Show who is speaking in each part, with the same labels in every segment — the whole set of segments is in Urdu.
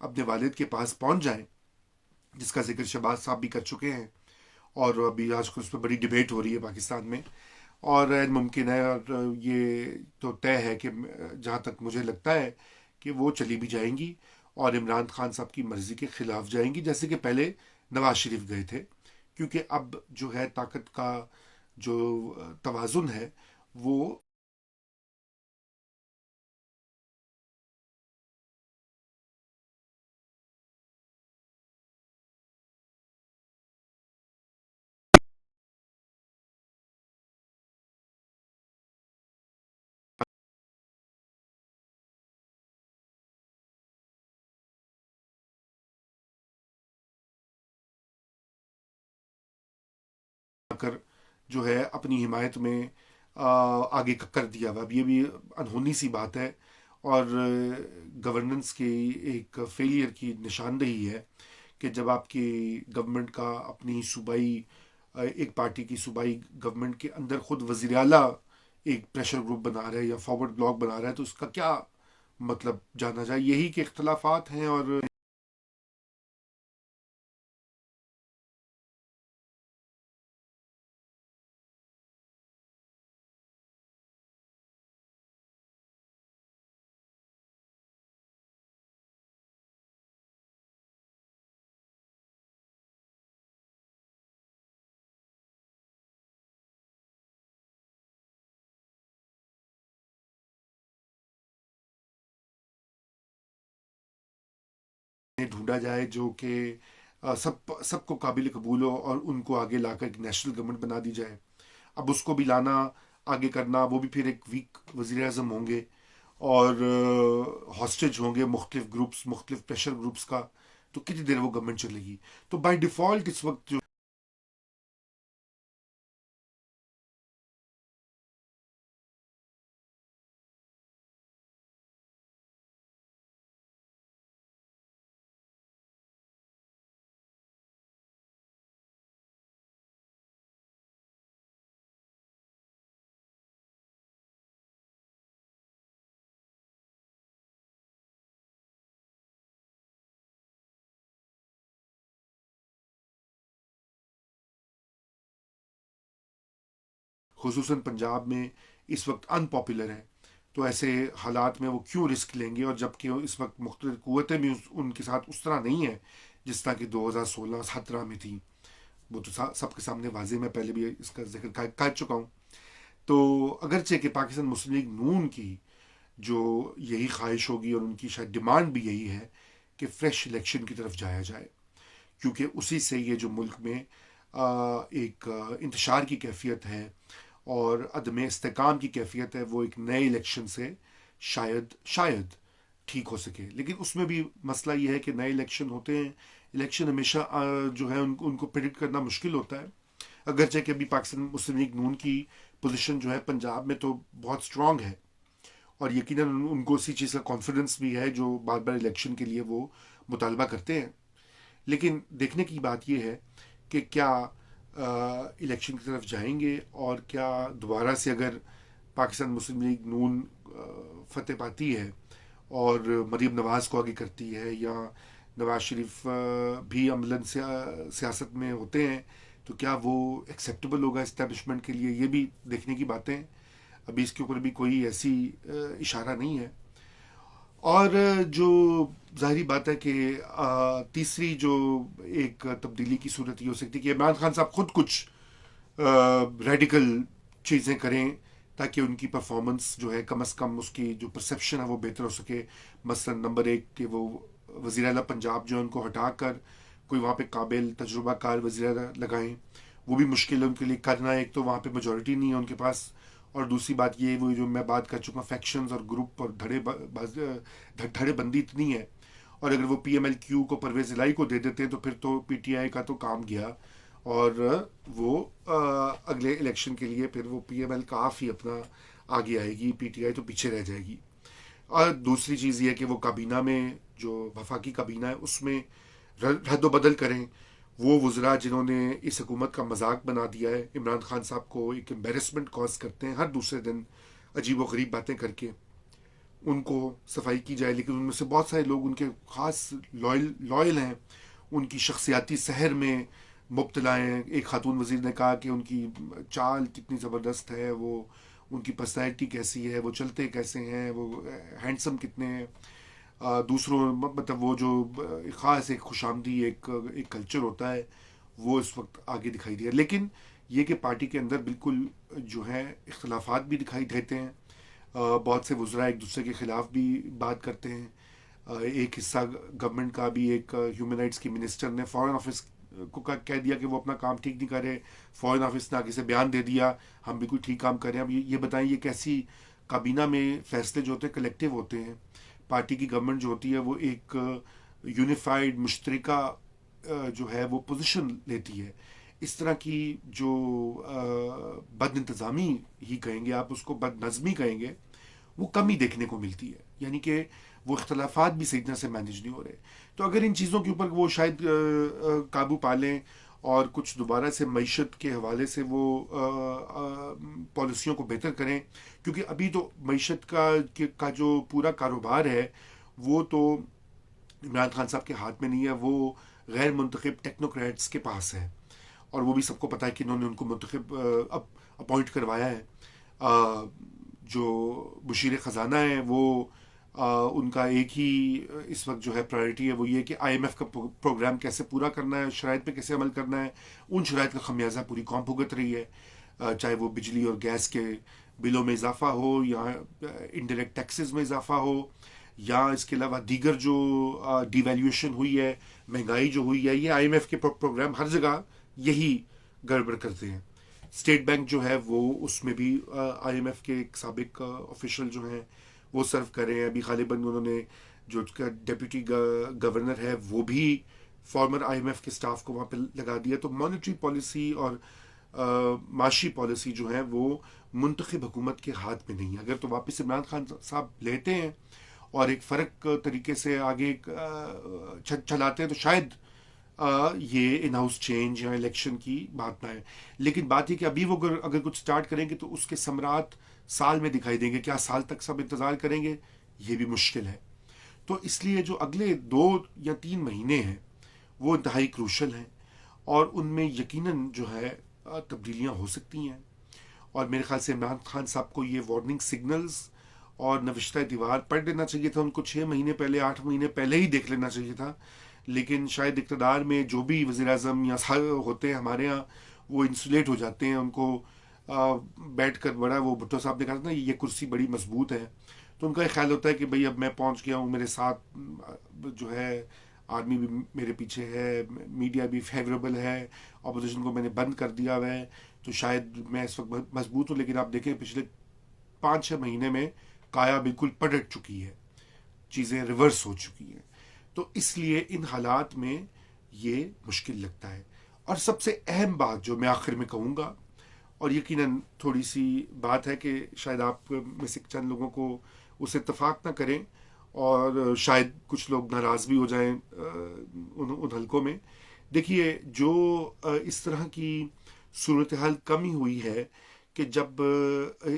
Speaker 1: اپنے والد کے پاس پہنچ جائیں، جس کا ذکر شہباز صاحب بھی کر چکے ہیں، اور ابھی آج کل اس پہ بڑی ڈبیٹ ہو رہی ہے پاکستان میں، اور ممکن ہے، اور یہ تو طے ہے کہ جہاں تک مجھے لگتا ہے کہ وہ چلی بھی جائیں گی، اور عمران خان صاحب کی مرضی کے خلاف جائیں گی، جیسے کہ پہلے نواز شریف گئے تھے، کیونکہ اب جو ہے طاقت کا جو توازن ہے وہ کر جو ہے اپنی حمایت میں آگے کر دیا ہوا، اب یہ بھی انہونی سی بات ہے، اور گورننس کی ایک فیلئر کی نشاندہی ہے کہ جب آپ کی گورنمنٹ کا اپنی صوبائی ایک پارٹی کی صوبائی گورنمنٹ کے اندر خود وزیر اعلیٰ ایک پریشر گروپ بنا رہا ہے یا فارورڈ بلاک بنا رہا ہے، تو اس کا کیا مطلب جانا جائے؟ یہی کہ اختلافات ہیں، اور ڈھونڈا جائے جو کہ سب کو قابل قبول ہو، اور ان کو آگے لا کر ایک نیشنل گورنمنٹ بنا دی جائے۔ اب اس کو بھی لانا، آگے کرنا، وہ بھی پھر ایک ویک وزیر اعظم ہوں گے، اور ہاسٹیج ہوں گے مختلف گروپس، مختلف پریشر گروپس کا، تو کتنی دیر وہ گورنمنٹ چلے گی؟ تو بائی ڈیفالٹ اس وقت جو خصوصاً پنجاب میں اس وقت ان پاپولر ہے، تو ایسے حالات میں وہ کیوں رسک لیں گے؟ اور جبکہ اس وقت مختلف قوتیں بھی ان کے ساتھ اس طرح نہیں ہیں جس طرح کہ 2016-17 میں تھیں، وہ تو سب کے سامنے واضح، میں پہلے بھی اس کا ذکر کر چکا ہوں۔ تو اگرچہ کہ پاکستان مسلم لیگ نون کی جو یہی خواہش ہوگی، اور ان کی شاید ڈیمانڈ بھی یہی ہے کہ فریش الیکشن کی طرف جایا جائے، کیونکہ اسی سے یہ جو ملک میں ایک انتشار کی کیفیت ہے اور عدم استحکام کی کیفیت ہے، وہ ایک نئے الیکشن سے شاید ٹھیک ہو سکے۔ لیکن اس میں بھی مسئلہ یہ ہے کہ نئے الیکشن ہوتے ہیں، الیکشن ہمیشہ جو ہے ان کو پریڈکٹ کرنا مشکل ہوتا ہے، اگرچہ کہ ابھی پاکستان مسلم لیگ نون کی پوزیشن جو ہے پنجاب میں تو بہت اسٹرانگ ہے، اور یقیناً ان کو اسی چیز کا کانفیڈنس بھی ہے جو بار بار الیکشن کے لیے وہ مطالبہ کرتے ہیں۔ لیکن دیکھنے کی بات یہ ہے کہ کیا الیکشن کی طرف جائیں گے، اور کیا دوبارہ سے اگر پاکستان مسلم لیگ نون فتح پاتی ہے اور مریم نواز کو آگے کرتی ہے، یا نواز شریف بھی عملاً سیاست میں ہوتے ہیں، تو کیا وہ ایکسیپٹیبل ہوگا اسٹیبلشمنٹ کے لیے؟ یہ بھی دیکھنے کی باتیں ہیں، ابھی اس کے اوپر بھی کوئی ایسی اشارہ نہیں ہے۔ اور جو ظاہری بات ہے کہ تیسری جو ایک تبدیلی کی صورت یہ ہو سکتی ہے کہ عمران خان صاحب خود کچھ ریڈیکل چیزیں کریں، تاکہ ان کی پرفارمنس جو ہے کم از کم اس کی جو پرسیپشن ہے وہ بہتر ہو سکے۔ مثلا نمبر ایک کہ وہ وزیر اعلیٰ پنجاب جو ہے ان کو ہٹا کر کوئی وہاں پہ قابل تجربہ کار وزیر اعلیٰ لگائیں، وہ بھی مشکل ہے ان کے لیے کرنا، ایک تو وہاں پہ میجورٹی نہیں ہے ان کے پاس، اور دوسری بات یہ وہ جو میں بات کر چکا ہوں، فیکشنز اور گروپ اور دھڑے بندی اتنی ہے، اور اگر وہ پی ایم ایل کیو کو پرویز الہی کو دے دیتے ہیں تو پھر تو پی ٹی آئی کا تو کام گیا، اور وہ اگلے الیکشن کے لیے پھر وہ پی ایم ایل کافی اپنا آگے آئے گی، پی ٹی آئی تو پیچھے رہ جائے گی۔ اور دوسری چیز یہ کہ وہ کابینہ میں جو وفاقی کابینہ ہے اس میں رد و بدل کریں، وہ وزراء جنہوں نے اس حکومت کا مذاق بنا دیا ہے، عمران خان صاحب کو ایک امبیرسمنٹ کاز کرتے ہیں ہر دوسرے دن عجیب و غریب باتیں کر کے، ان کو صفائی کی جائے، لیکن ان میں سے بہت سارے لوگ ان کے خاص لائل ہیں، ان کی شخصیاتی سحر میں مبتلا ہیں. ایک خاتون وزیر نے کہا کہ ان کی چال کتنی زبردست ہے، وہ ان کی پرسنالٹی کیسی ہے، وہ چلتے کیسے ہیں، وہ ہینڈسم کتنے ہیں. دوسروں مطلب وہ جو خاص ایک خوش آمدی ایک کلچر ہوتا ہے وہ اس وقت آگے دکھائی دیا. لیکن یہ کہ پارٹی کے اندر بالکل جو ہے اختلافات بھی دکھائی دیتے ہیں. بہت سے وزراء ایک دوسرے کے خلاف بھی بات کرتے ہیں. ایک حصہ گورنمنٹ کا بھی، ایک ہیومن رائٹس کی منسٹر نے فارن آفس کو کہہ دیا کہ وہ اپنا کام ٹھیک نہیں کر رہے. فارن آفس نے آگے سے بیان دے دیا ہم بالکل ٹھیک کام کر رہے ہیں. اب یہ بتائیں یہ کیسی کابینہ میں فیصلے جو ہوتے ہیں کلیکٹیو ہوتے ہیں. پارٹی کی گورنمنٹ جو ہوتی ہے وہ ایک یونیفائڈ مشترکہ جو ہے وہ پوزیشن لیتی ہے. اس طرح کی جو بد انتظامی ہی کہیں گے آپ، اس کو بد نظمی کہیں گے، وہ کم ہی دیکھنے کو ملتی ہے. یعنی کہ وہ اختلافات بھی صحیح طرح سے مینیج نہیں ہو رہے. تو اگر ان چیزوں کے اوپر وہ شاید قابو پا لیں اور کچھ دوبارہ سے معیشت کے حوالے سے وہ پالیسیوں کو بہتر کریں، کیونکہ ابھی تو معیشت کا جو پورا کاروبار ہے وہ تو عمران خان صاحب کے ہاتھ میں نہیں ہے، وہ غیر منتخب ٹیکنوکریٹس کے پاس ہے. اور وہ بھی سب کو پتا ہے کہ انہوں نے ان کو منتخب اپوائنٹ کروایا ہے. جو مشیر خزانہ ہیں وہ ان کا ایک ہی اس وقت جو ہے پرائرٹی ہے، وہ یہ کہ آئی ایم ایف کا پروگرام کیسے پورا کرنا ہے، شرائط پہ کیسے عمل کرنا ہے. ان شرائط کا خمیازہ پوری قوم بھگت رہی ہے، چاہے وہ بجلی اور گیس کے بلوں میں اضافہ ہو، یا انڈائریکٹ ٹیکسز میں اضافہ ہو، یا اس کے علاوہ دیگر جو ڈی ویلیویشن ہوئی ہے، مہنگائی جو ہوئی ہے. یہ آئی ایم ایف کے پروگرام ہر جگہ یہی گڑبڑ کرتے ہیں. اسٹیٹ بینک جو ہے وہ اس میں بھی آئی ایم ایف کے ایک سابق آفیشل جو ہیں وہ سرو کر رہے ہیں. ابھی غالباً انہوں نے جو اس کا ڈپٹی گورنر ہے وہ بھی فارمر آئی ایم ایف کے سٹاف کو وہاں پہ لگا دیا. تو مانیٹری پالیسی اور معاشی پالیسی جو ہے وہ منتخب حکومت کے ہاتھ میں نہیں ہے. اگر تو واپس عمران خان صاحب لیتے ہیں اور ایک فرق طریقے سے آگے چلاتے ہیں تو شاید یہ ان ہاؤس چینج یا الیکشن کی بات نہ ہے. لیکن بات یہ کہ ابھی وہ اگر کچھ سٹارٹ کریں گے تو اس کے ثمرات سال میں دکھائی دیں گے. کیا سال تک سب انتظار کریں گے؟ یہ بھی مشکل ہے. تو اس لیے جو اگلے 2 یا 3 مہینے ہیں وہ انتہائی کروشل ہیں، اور ان میں یقیناً جو ہے تبدیلیاں ہو سکتی ہیں. اور میرے خیال سے عمران خان صاحب کو یہ وارننگ سگنلز اور نوشتہ دیوار پڑھ لینا چاہیے تھا. ان کو 6 مہینے پہلے 8 مہینے پہلے ہی دیکھ لینا چاہیے تھا. لیکن شاید اقتدار میں جو بھی وزیر اعظم یا ہوتے ہیں ہمارے ہاں وہ انسولیٹ ہو جاتے ہیں. ان کو بیٹھ کر بڑا، وہ بھٹو صاحب نے کہا تھا نا یہ کرسی بڑی مضبوط ہے، تو ان کا یہ خیال ہوتا ہے کہ بھئی اب میں پہنچ گیا ہوں، میرے ساتھ جو ہے آرمی بھی میرے پیچھے ہے، میڈیا بھی فیوریبل ہے، اپوزیشن کو میں نے بند کر دیا ہوا ہے، تو شاید میں اس وقت مضبوط ہوں. لیکن آپ دیکھیں پچھلے 5 6 مہینے میں کایا بالکل پلٹ چکی ہے، چیزیں ریورس ہو چکی ہیں. تو اس لیے ان حالات میں یہ مشکل لگتا ہے. اور سب سے اہم بات جو میں آخر میں کہوں گا، اور یقیناً تھوڑی سی بات ہے کہ شاید آپ میں سے چند لوگوں کو اس اتفاق نہ کریں، اور شاید کچھ لوگ ناراض بھی ہو جائیں ان حلقوں میں. دیکھیے جو اس طرح کی صورتحال کم ہی ہوئی ہے کہ جب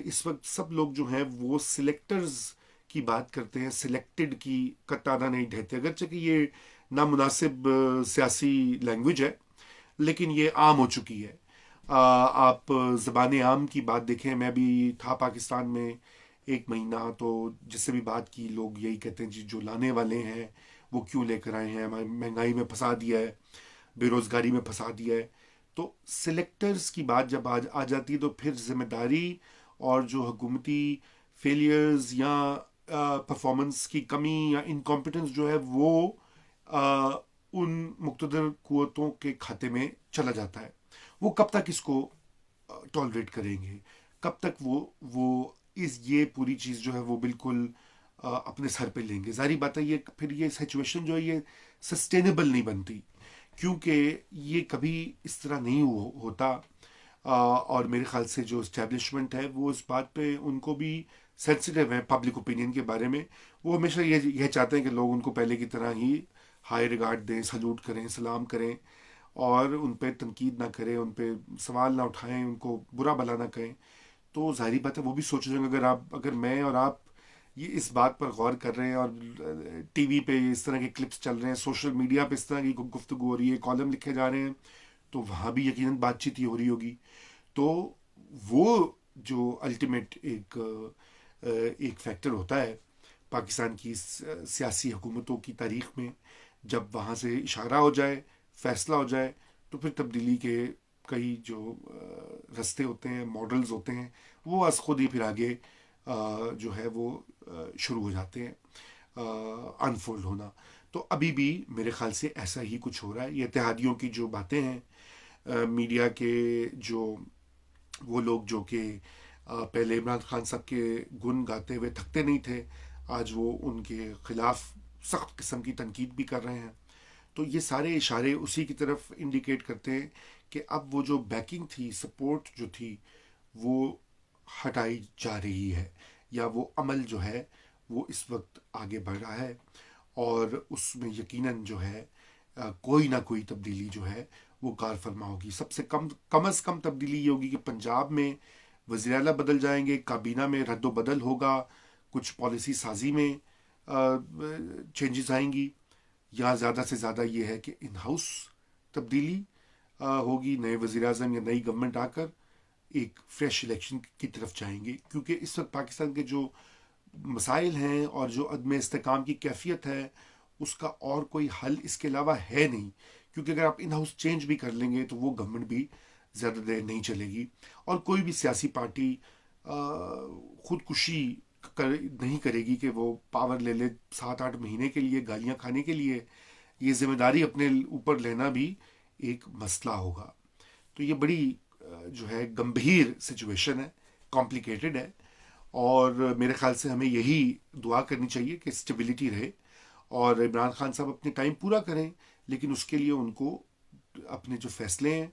Speaker 1: اس وقت سب لوگ جو ہیں وہ سلیکٹرز کی بات کرتے ہیں، سلیکٹڈ کی کا تانا نہیں ڈھہتے. اگرچہ کہ یہ نامناسب سیاسی لینگویج ہے لیکن یہ عام ہو چکی ہے. آپ زبان عام کی بات دیکھیں، میں بھی تھا پاکستان میں 1 مہینہ، تو جس سے بھی بات کی لوگ یہی کہتے ہیں جی جو لانے والے ہیں وہ کیوں لے کر آئے ہیں، ہماری مہنگائی میں پھنسا دیا ہے، بے روزگاری میں پھنسا دیا ہے. تو سلیکٹرز کی بات جب آ جاتی ہے تو پھر ذمہ داری اور جو حکومتی فیلیئرز یا پرفارمنس کی کمی یا انکمپیٹنس جو ہے وہ ان مقتدر قوتوں کے کھاتے میں چلا جاتا ہے. وہ کب تک اس کو ٹالریٹ کریں گے، کب تک وہ یہ پوری چیز جو ہے وہ بالکل اپنے سر پہ لیں گے. ظاہری بات ہے یہ پھر یہ سچویشن جو ہے یہ سسٹینیبل نہیں بنتی، کیونکہ یہ کبھی اس طرح نہیں ہوتا. اور میرے خیال سے جو اسٹیبلشمنٹ ہے وہ اس بات پہ ان کو بھی سینسیٹیو ہے پبلک اوپینین کے بارے میں. وہ ہمیشہ یہ چاہتے ہیں کہ لوگ ان کو پہلے کی طرح ہی ہائی ریگارڈ دیں، سلوٹ کریں، سلام کریں، اور ان پہ تنقید نہ کریں، ان پہ سوال نہ اٹھائیں، ان کو برا بھلا نہ کہیں. تو ظاہری بات ہے وہ بھی سوچ رہے ہیں اگر میں اور آپ یہ اس بات پر غور کر رہے ہیں، اور ٹی وی پہ اس طرح کے کلپس چل رہے ہیں، سوشل میڈیا پہ اس طرح کی گفتگو ہو رہی ہے، کالم لکھے جا رہے ہیں، تو وہاں بھی یقیناً بات چیت ہی ہو رہی ہوگی. تو وہ جو الٹیمیٹ ایک فیکٹر ہوتا ہے پاکستان کی سیاسی حکومتوں کی تاریخ میں، جب وہاں سے اشارہ ہو جائے، فیصلہ ہو جائے، تو پھر تبدیلی کے کئی جو رستے ہوتے ہیں، ماڈلز ہوتے ہیں، وہ از خود ہی پھر آگے جو ہے وہ شروع ہو جاتے ہیں انفولڈ ہونا. تو ابھی بھی میرے خیال سے ایسا ہی کچھ ہو رہا ہے. یہ اتحادیوں کی جو باتیں ہیں، میڈیا کے جو وہ لوگ جو کہ پہلے عمران خان صاحب کے گن گاتے ہوئے تھکتے نہیں تھے، آج وہ ان کے خلاف سخت قسم کی تنقید بھی کر رہے ہیں. تو یہ سارے اشارے اسی کی طرف انڈیکیٹ کرتے ہیں کہ اب وہ جو بیکنگ تھی، سپورٹ جو تھی، وہ ہٹائی جا رہی ہے، یا وہ عمل جو ہے وہ اس وقت آگے بڑھ رہا ہے. اور اس میں یقیناً جو ہے کوئی نہ کوئی تبدیلی جو ہے وہ کار فرما ہوگی. سب سے کم از کم تبدیلی یہ ہوگی کہ پنجاب میں وزیر اعلیٰ بدل جائیں گے، کابینہ میں رد و بدل ہوگا، کچھ پالیسی سازی میں چینجز آئیں گی، یا زیادہ سے زیادہ یہ ہے کہ ان ہاؤس تبدیلی ہوگی، نئے وزیر اعظم یا نئی گورنمنٹ آ کر ایک فریش الیکشن کی طرف جائیں گے. کیونکہ اس وقت پاکستان کے جو مسائل ہیں اور جو عدم استحکام کی کیفیت ہے، اس کا اور کوئی حل اس کے علاوہ ہے نہیں. کیونکہ اگر آپ ان ہاؤس چینج بھی کر لیں گے تو وہ گورنمنٹ بھی زیادہ دیر نہیں چلے گی، اور کوئی بھی سیاسی پارٹی خودکشی نہیں کرے گی کہ وہ پاور لے لے 7-8 مہینے کے لیے گالیاں کھانے کے لیے. یہ ذمہ داری اپنے اوپر لینا بھی ایک مسئلہ ہوگا. تو یہ بڑی جو ہے گمبھیر سچویشن ہے، کمپلیکیٹڈ ہے، اور میرے خیال سے ہمیں یہی دعا کرنی چاہیے کہ اسٹیبلٹی رہے اور عمران خان صاحب اپنے ٹائم پورا کریں. لیکن اس کے لیے ان کو اپنے جو فیصلے ہیں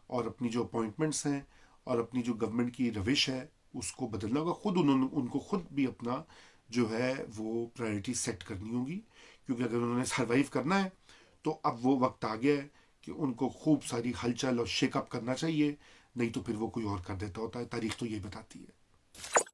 Speaker 1: اور اپنی جو اپوائنٹمنٹس ہیں اور اپنی جو گورنمنٹ کی روش ہے اس کو بدلنا ہوگا. ان کو خود بھی اپنا جو ہے وہ پرائرٹی سیٹ کرنی ہوگی. کیونکہ اگر انہوں نے سروائیو کرنا ہے تو اب وہ وقت آ گیا ہے کہ ان کو خوب ساری ہلچل اور شیک اپ کرنا چاہیے، نہیں تو پھر وہ کوئی اور کر دیتا ہوتا ہے. تاریخ تو یہ بتاتی ہے.